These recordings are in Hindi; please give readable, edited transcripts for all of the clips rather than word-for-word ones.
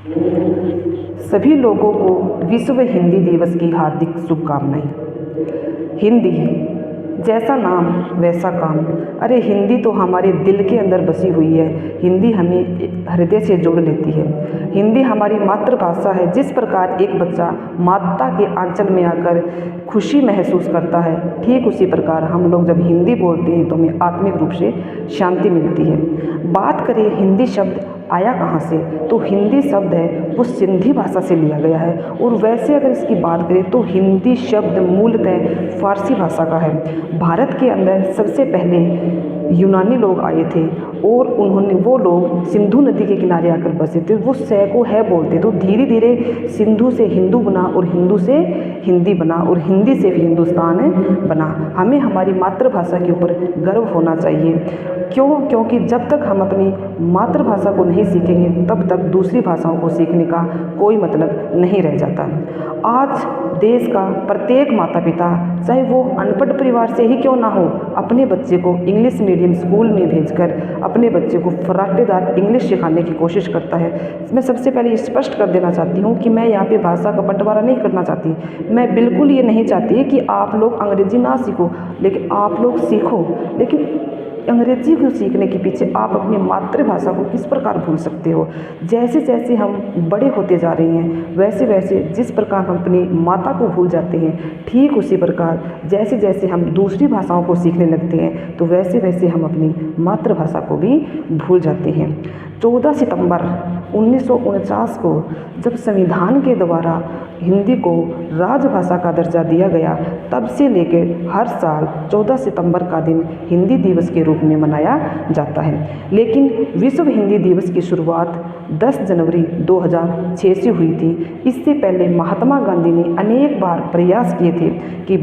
सभी लोगों को विश्व हिंदी दिवस की हार्दिक शुभकामनाएं। हिंदी, जैसा नाम वैसा काम। अरे हिंदी तो हमारे दिल के अंदर बसी हुई है। हिंदी हमें हृदय से जोड़ लेती है। हिंदी हमारी मातृभाषा है। जिस प्रकार एक बच्चा माता के आंचल में आकर खुशी महसूस करता है, ठीक उसी प्रकार हम लोग जब हिंदी बोलते हैं तो हमें आत्मिक रूप से शांति मिलती है। बात करें हिंदी शब्द आया कहाँ से, तो हिंदी शब्द है वो सिंधी भाषा से लिया गया है। और वैसे अगर इसकी बात करें तो हिंदी शब्द मूलतः फारसी भाषा का है। भारत के अंदर सबसे पहले यूनानी लोग आए थे और वो लोग सिंधु नदी के किनारे आकर बसे थे। वो सैको है बोलते, तो धीरे धीरे सिंधु से हिंदू बना और हिंदू से हिंदी बना और हिंदी से फिर हिंदुस्तान बना। हमें हमारी मातृभाषा के ऊपर गर्व होना चाहिए। क्यों? क्योंकि जब तक हम अपनी मातृभाषा को नहीं सीखेंगे तब तक दूसरी भाषाओं को सीखने का कोई मतलब नहीं रह जाता। आज देश का प्रत्येक माता पिता, चाहे वो अनपढ़ परिवार से ही क्यों ना हो, अपने बच्चे को इंग्लिश मीडियम स्कूल में भेजकर अपने बच्चे को फर्राटेदार इंग्लिश सिखाने की कोशिश करता है। मैं सबसे पहले स्पष्ट कर देना चाहती हूँ कि मैं यहाँ पे भाषा का बंटवारा नहीं करना चाहती। मैं बिल्कुल ये नहीं चाहती कि आप लोग अंग्रेजी ना सीखो, लेकिन आप लोग सीखो। लेकिन अंग्रेजी को सीखने के पीछे आप अपनी मातृभाषा को किस प्रकार भूल सकते हो? जैसे जैसे हम बड़े होते जा रहे हैं वैसे वैसे जिस प्रकार हम अपनी माता को भूल जाते हैं, ठीक उसी प्रकार जैसे जैसे हम दूसरी भाषाओं को सीखने लगते हैं तो वैसे वैसे हम अपनी मातृभाषा को भी भूल जाते हैं। 14 सितंबर 1949 को जब संविधान के द्वारा हिंदी को राजभाषा का दर्जा दिया गया, तब से लेकर हर साल 14 सितंबर का दिन हिंदी दिवस के रूप में मनाया जाता है। लेकिन विश्व हिंदी दिवस की शुरुआत 10 जनवरी 2006 से हुई थी। इससे पहले महात्मा गांधी ने अनेक बार प्रयास किए थे कि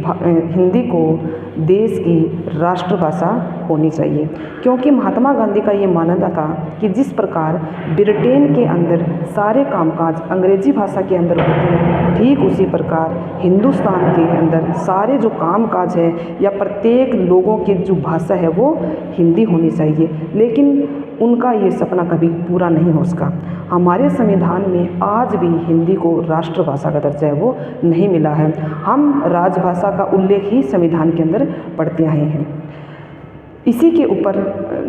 हिंदी को देश की राष्ट्रभाषा होनी चाहिए, क्योंकि महात्मा गांधी का ये मानना था कि जिस प्रकार ब्रिटेन के अंदर सारे कामकाज अंग्रेजी भाषा के अंदर होते हैं, ठीक उसी प्रकार हिंदुस्तान के अंदर सारे जो कामकाज है या प्रत्येक लोगों की जो भाषा है वो हिंदी होनी चाहिए। लेकिन उनका ये सपना कभी पूरा नहीं हो सका। हमारे संविधान में आज भी हिंदी को राष्ट्रभाषा का दर्जा है वो नहीं मिला है। हम राजभाषा का उल्लेख ही संविधान के अंदर पढ़ते आए हैं। इसी के ऊपर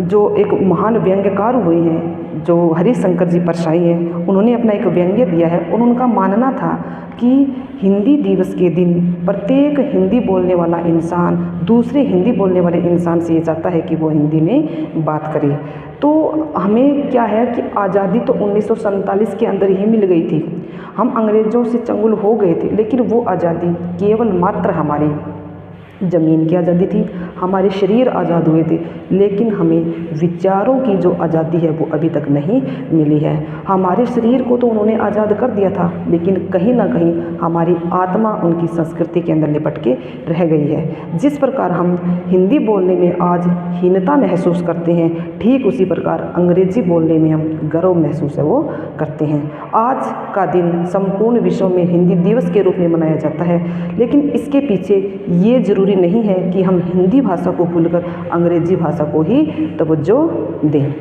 जो एक महान व्यंग्यकार हुए हैं, जो हरिशंकर जी परछाई हैं, उन्होंने अपना एक व्यंग्य दिया है और उनका मानना था कि हिंदी दिवस के दिन प्रत्येक हिंदी बोलने वाला इंसान दूसरे हिंदी बोलने वाले इंसान से ये चाहता है कि वो हिंदी में बात करे। तो हमें क्या है कि आज़ादी तो 1947 के अंदर ही मिल गई थी। हम अंग्रेज़ों से चंगुल हो गए थे, लेकिन वो आज़ादी केवल मात्र हमारी ज़मीन की आज़ादी थी, हमारे शरीर आज़ाद हुए थे, लेकिन हमें विचारों की जो आज़ादी है वो अभी तक नहीं मिली है। हमारे शरीर को तो उन्होंने आज़ाद कर दिया था, लेकिन कहीं ना कहीं हमारी आत्मा उनकी संस्कृति के अंदर लिपट के रह गई है। जिस प्रकार हम हिंदी बोलने में आज हीनता महसूस करते हैं, ठीक उसी प्रकार अंग्रेजी बोलने में हम गर्व महसूस है वो करते हैं। आज का दिन संपूर्ण विश्व में हिंदी दिवस के रूप में मनाया जाता है, लेकिन इसके पीछे ये ज़रूरी नहीं है कि हम हिंदी भाषा को भूलकर अंग्रेजी भाषा को ही तवज्जो दें।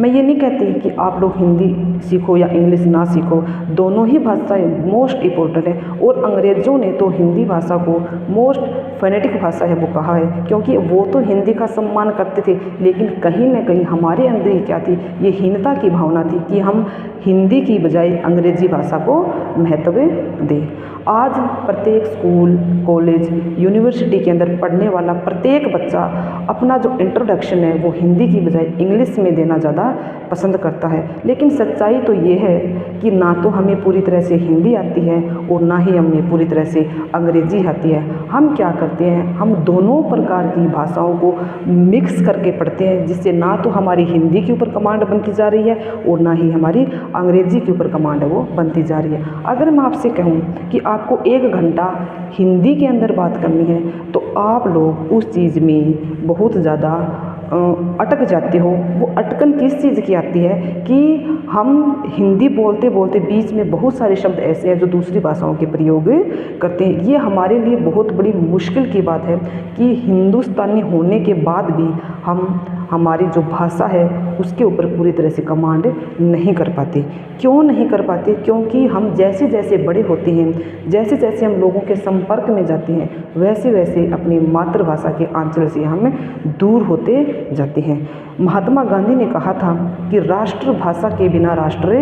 मैं ये नहीं कहती कि आप लोग हिंदी सीखो या इंग्लिश ना सीखो, दोनों ही भाषाएं मोस्ट इम्पोर्टेंट है। और अंग्रेज़ों ने तो हिंदी भाषा को मोस्ट फोनेटिक भाषा है वो कहा है, क्योंकि वो तो हिंदी का सम्मान करते थे, लेकिन कहीं ना कहीं हमारे अंदर ही क्या थी, ये हीनता की भावना थी कि हम हिंदी की बजाय अंग्रेजी भाषा को महत्व दें। आज प्रत्येक स्कूल, कॉलेज, यूनिवर्सिटी के अंदर पढ़ने वाला प्रत्येक बच्चा अपना जो इंट्रोडक्शन है वो हिंदी की बजाय इंग्लिश में देना ज़्यादा पसंद करता है। लेकिन सच्चाई तो ये है कि ना तो हमें पूरी तरह से हिंदी आती है और ना ही हमें पूरी तरह से अंग्रेजी आती है। हम क्या करते हैं, हम दोनों प्रकार की भाषाओं को मिक्स करके पढ़ते हैं, जिससे ना तो हमारी हिंदी के ऊपर कमांड बनती जा रही है और ना ही हमारी अंग्रेजी के ऊपर कमांड है वो बनती जा रही है। अगर मैं आपसे कहूँ कि आपको 1 घंटा हिंदी के अंदर बात करनी है तो आप लोग उस चीज़ में बहुत ज़्यादा अटक जाते हो। वो अटकन किस चीज़ की आती है कि हम हिंदी बोलते बोलते बीच में बहुत सारे शब्द ऐसे हैं जो दूसरी भाषाओं के प्रयोग करते हैं। ये हमारे लिए बहुत बड़ी मुश्किल की बात है कि हिंदुस्तानी होने के बाद भी हम हमारी जो भाषा है उसके ऊपर पूरी तरह से कमांड नहीं कर पाते। क्यों नहीं कर पाते? क्योंकि हम जैसे जैसे बड़े होते हैं, जैसे जैसे हम लोगों के संपर्क में जाते हैं, वैसे वैसे अपनी मातृभाषा के आंचल से हम दूर होते जाते हैं। महात्मा गांधी ने कहा था कि राष्ट्रभाषा के बिना राष्ट्र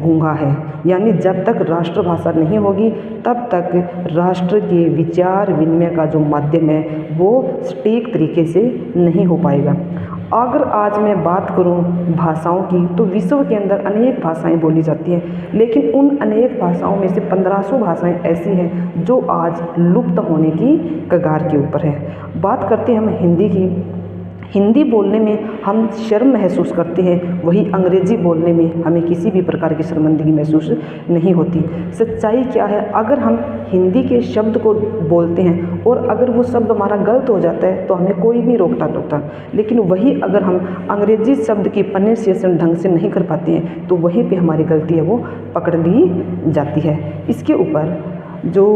गूंगा है, यानी जब तक राष्ट्रभाषा नहीं होगी तब तक राष्ट्र के विचार विनिमय का जो माध्यम है वो सटीक तरीके से नहीं हो पाएगा। अगर आज मैं बात करूं भाषाओं की, तो विश्व के अंदर अनेक भाषाएं बोली जाती हैं, लेकिन उन अनेक भाषाओं में से 1500 भाषाएं ऐसी हैं जो आज लुप्त होने की कगार के ऊपर है। बात करते हैं हम हिंदी की। हिंदी बोलने में हम शर्म महसूस करते हैं, वही अंग्रेज़ी बोलने में हमें किसी भी प्रकार की शर्मिंदगी महसूस नहीं होती। सच्चाई क्या है? अगर हम हिंदी के शब्द को बोलते हैं और अगर वो शब्द हमारा गलत हो जाता है तो हमें कोई नहीं रोकता टोकता, लेकिन वही अगर हम अंग्रेज़ी शब्द की प्रोनाउंसिएशन ढंग से नहीं कर पाते हैं तो वहीं पे हमारी गलती है वो पकड़ ली जाती है। इसके ऊपर जो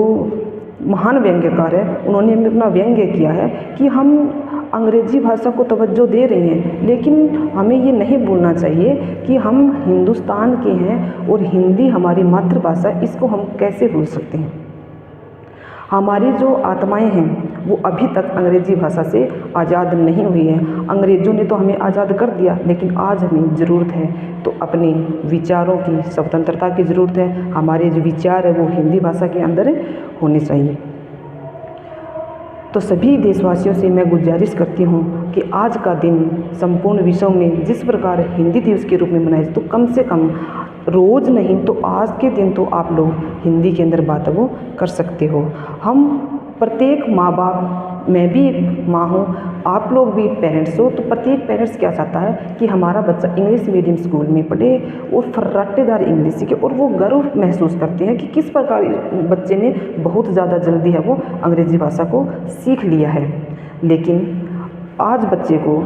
महान व्यंग्यकार है उन्होंने अपना व्यंग्य किया है कि हम अंग्रेज़ी भाषा को तवज्जो दे रहे हैं, लेकिन हमें ये नहीं भूलना चाहिए कि हम हिंदुस्तान के हैं और हिंदी हमारी मातृभाषा, इसको हम कैसे भूल सकते हैं। हमारी जो आत्माएं हैं वो अभी तक अंग्रेज़ी भाषा से आज़ाद नहीं हुई हैं। अंग्रेज़ों ने तो हमें आज़ाद कर दिया, लेकिन आज हमें ज़रूरत है तो अपने विचारों की स्वतंत्रता की ज़रूरत है। हमारे जो विचार है वो हिंदी भाषा के अंदर होने चाहिए। तो सभी देशवासियों से मैं गुजारिश करती हूँ कि आज का दिन संपूर्ण विश्व में जिस प्रकार हिंदी दिवस के रूप में मनाए, तो कम से कम रोज़ नहीं तो आज के दिन तो आप लोग हिंदी के अंदर बात वो कर सकते हो। हम प्रत्येक माँ बाप, मैं भी एक माँ हूँ, आप लोग भी पेरेंट्स हो, तो प्रत्येक पेरेंट्स क्या चाहता है कि हमारा बच्चा इंग्लिश मीडियम स्कूल में पढ़े और फर्राटेदार इंग्लिश सीखे, और वो गर्व महसूस करते हैं कि किस प्रकार बच्चे ने बहुत ज़्यादा जल्दी है वो अंग्रेज़ी भाषा को सीख लिया है। लेकिन आज बच्चे को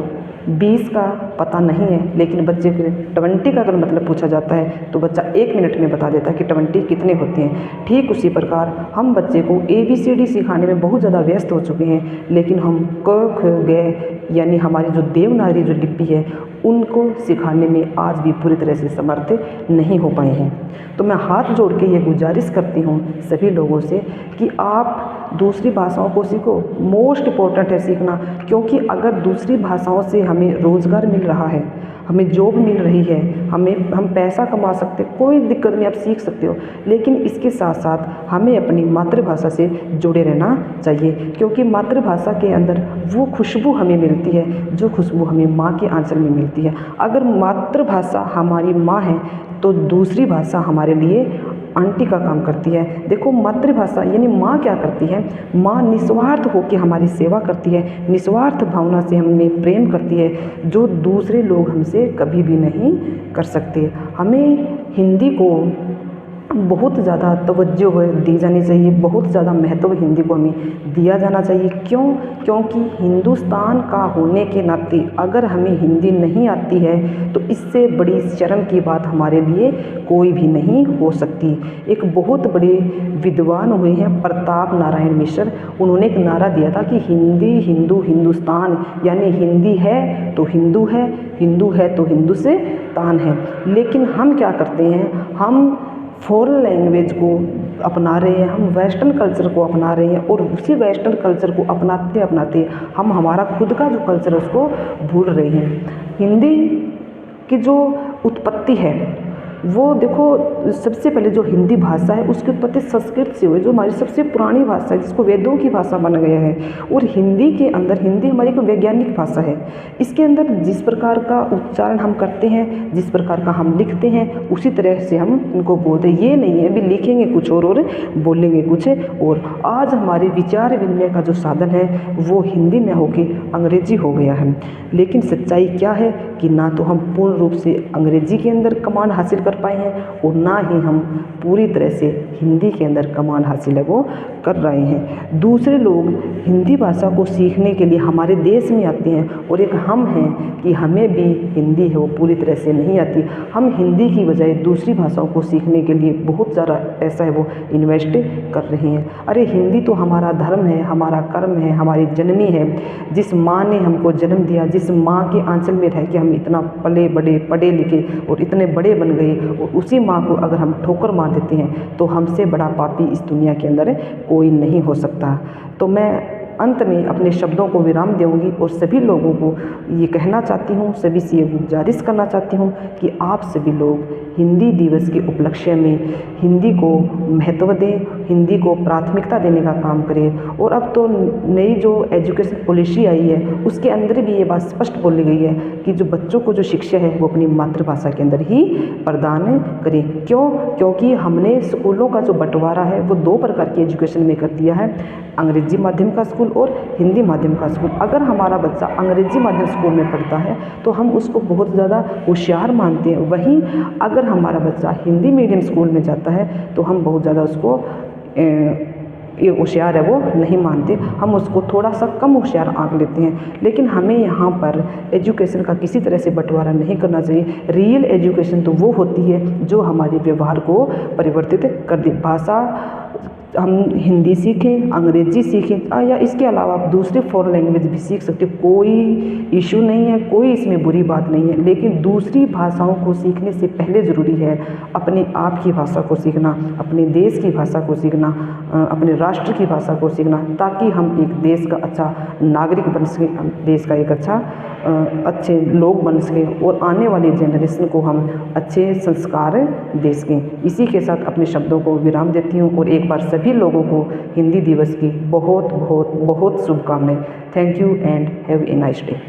20 का पता नहीं है, लेकिन बच्चे के 20 का अगर मतलब पूछा जाता है तो बच्चा 1 मिनट में बता देता है कि 20 कितने होते हैं। ठीक उसी प्रकार हम बच्चे को ABCD सिखाने में बहुत ज़्यादा व्यस्त हो चुके हैं, लेकिन हम क ख ग यानी हमारी जो देवनागरी जो लिपि है उनको सिखाने में आज भी पूरी तरह से समर्थ नहीं हो पाए हैं। तो मैं हाथ जोड़ के ये गुजारिश करती हूँ सभी लोगों से कि आप दूसरी भाषाओं को सीखो। मोस्ट इम्पोर्टेंट है सीखना, क्योंकि अगर दूसरी भाषाओं से हमें रोज़गार मिल रहा है, हमें जॉब मिल रही है, हम पैसा कमा सकते, कोई दिक्कत नहीं, आप सीख सकते हो, लेकिन इसके साथ साथ हमें अपनी मातृभाषा से जुड़े रहना चाहिए, क्योंकि मातृभाषा के अंदर वो खुशबू हमें मिलती है जो खुशबू हमें माँ के आंचल में मिलती है। अगर मातृभाषा हमारी माँ है तो दूसरी भाषा हमारे लिए आंटी का काम करती है। देखो मातृभाषा यानी माँ क्या करती है, माँ निस्वार्थ होकर हमारी सेवा करती है, निस्वार्थ भावना से हमें प्रेम करती है, जो दूसरे लोग हमसे कभी भी नहीं कर सकते। हमें हिंदी को बहुत ज़्यादा तवज्जो दी जानी चाहिए, बहुत ज़्यादा महत्व हिंदी को हमें दिया जाना चाहिए। क्यों? क्योंकि हिंदुस्तान का होने के नाते अगर हमें हिंदी नहीं आती है तो इससे बड़ी शर्म की बात हमारे लिए कोई भी नहीं हो सकती। एक बहुत बड़े विद्वान हुए हैं प्रताप नारायण मिश्र, उन्होंने एक नारा दिया था कि हिंदी हिंदू हिंदुस्तान, यानी हिंदी है तो हिंदू है, हिंदू है तो हिंदू से तान है। लेकिन हम क्या करते हैं, हम फॉरेन लैंग्वेज को अपना रहे हैं, हम वेस्टर्न कल्चर को अपना रहे हैं, और उसी वेस्टर्न कल्चर को अपनाते अपनाते हम हमारा खुद का जो कल्चर है उसको भूल रहे हैं। हिंदी की जो उत्पत्ति है वो देखो, सबसे पहले जो हिंदी भाषा है उसकी उत्पत्ति संस्कृत से हुई, जो हमारी सबसे पुरानी भाषा है, जिसको वेदों की भाषा माना गया है। और हिंदी के अंदर, हिंदी हमारी एक वैज्ञानिक भाषा है, इसके अंदर जिस प्रकार का उच्चारण हम करते हैं, जिस प्रकार का हम लिखते हैं, उसी तरह से हम इनको बोलते हैं। ये नहीं है अभी लिखेंगे कुछ और बोलेंगे कुछ और। आज हमारे विचार विनिमय का जो साधन है वो हिंदी न होके अंग्रेजी हो गया है। लेकिन सच्चाई क्या है कि ना तो हम पूर्ण रूप से अंग्रेजी के अंदर कमांड हासिल कर कर पाए हैं और ना ही हम पूरी तरह से हिंदी के अंदर कमाल हासिल है वो कर रहे हैं। दूसरे लोग हिंदी भाषा को सीखने के लिए हमारे देश में आते हैं और एक हम हैं कि हमें भी हिंदी है वो पूरी तरह से नहीं आती। हम हिंदी की बजाय दूसरी भाषाओं को सीखने के लिए बहुत ज़्यादा पैसा है वो इन्वेस्ट कर रहे हैं। अरे हिंदी तो हमारा धर्म है, हमारा कर्म है, हमारी जननी है। जिस माँ ने हमको जन्म दिया, जिस माँ के आंचल में रह के हम इतना पले बड़े पढ़े लिखे और इतने बड़े बन गए, और उसी माँ को अगर हम ठोकर मार देते हैं तो हमसे बड़ा पापी इस दुनिया के अंदर कोई नहीं हो सकता। तो मैं अंत में अपने शब्दों को विराम दूंगी और सभी लोगों को ये कहना चाहती हूँ, सभी से ये गुजारिश करना चाहती हूँ कि आप सभी लोग हिंदी दिवस के उपलक्ष्य में हिंदी को महत्व दें, हिंदी को प्राथमिकता देने का काम करें। और अब तो नई जो एजुकेशन पॉलिसी आई है उसके अंदर भी ये बात स्पष्ट बोली गई है कि जो बच्चों को जो शिक्षा है वो अपनी मातृभाषा के अंदर ही प्रदान करें। क्यों? क्योंकि हमने स्कूलों का जो बंटवारा है वो दो प्रकार की एजुकेशन में कर दिया है, अंग्रेजी माध्यम का स्कूल और हिंदी माध्यम का स्कूल। अगर हमारा बच्चा अंग्रेजी माध्यम स्कूल में पढ़ता है तो हम उसको बहुत ज़्यादा होशियार मानते हैं। वहीं अगर हमारा बच्चा हिंदी मीडियम स्कूल में जाता है तो हम बहुत ज़्यादा उसको ये होशियार है वो नहीं मानते, हम उसको थोड़ा सा कम होशियार आंक लेते हैं। लेकिन हमें यहाँ पर एजुकेशन का किसी तरह से बंटवारा नहीं करना चाहिए। रियल एजुकेशन तो वो होती है जो हमारे व्यवहार को परिवर्तित कर दे। भाषा हम हिंदी सीखें, अंग्रेजी सीखें या इसके अलावा आप दूसरे फॉरेन लैंग्वेज भी सीख सकते हो, कोई इशू नहीं है, कोई इसमें बुरी बात नहीं है। लेकिन दूसरी भाषाओं को सीखने से पहले ज़रूरी है अपने आप की भाषा को सीखना, अपने देश की भाषा को सीखना, अपने राष्ट्र की भाषा को सीखना, ताकि हम एक देश का अच्छा नागरिक बन सकें, देश का एक अच्छे लोग बन सकें और आने वाली जनरेशन को हम अच्छे संस्कार दे सकें। इसी के साथ अपने शब्दों को विराम देती हूँ और एक बार सभी लोगों को हिंदी दिवस की बहुत बहुत बहुत शुभकामनाएं। Thank you and have a nice day.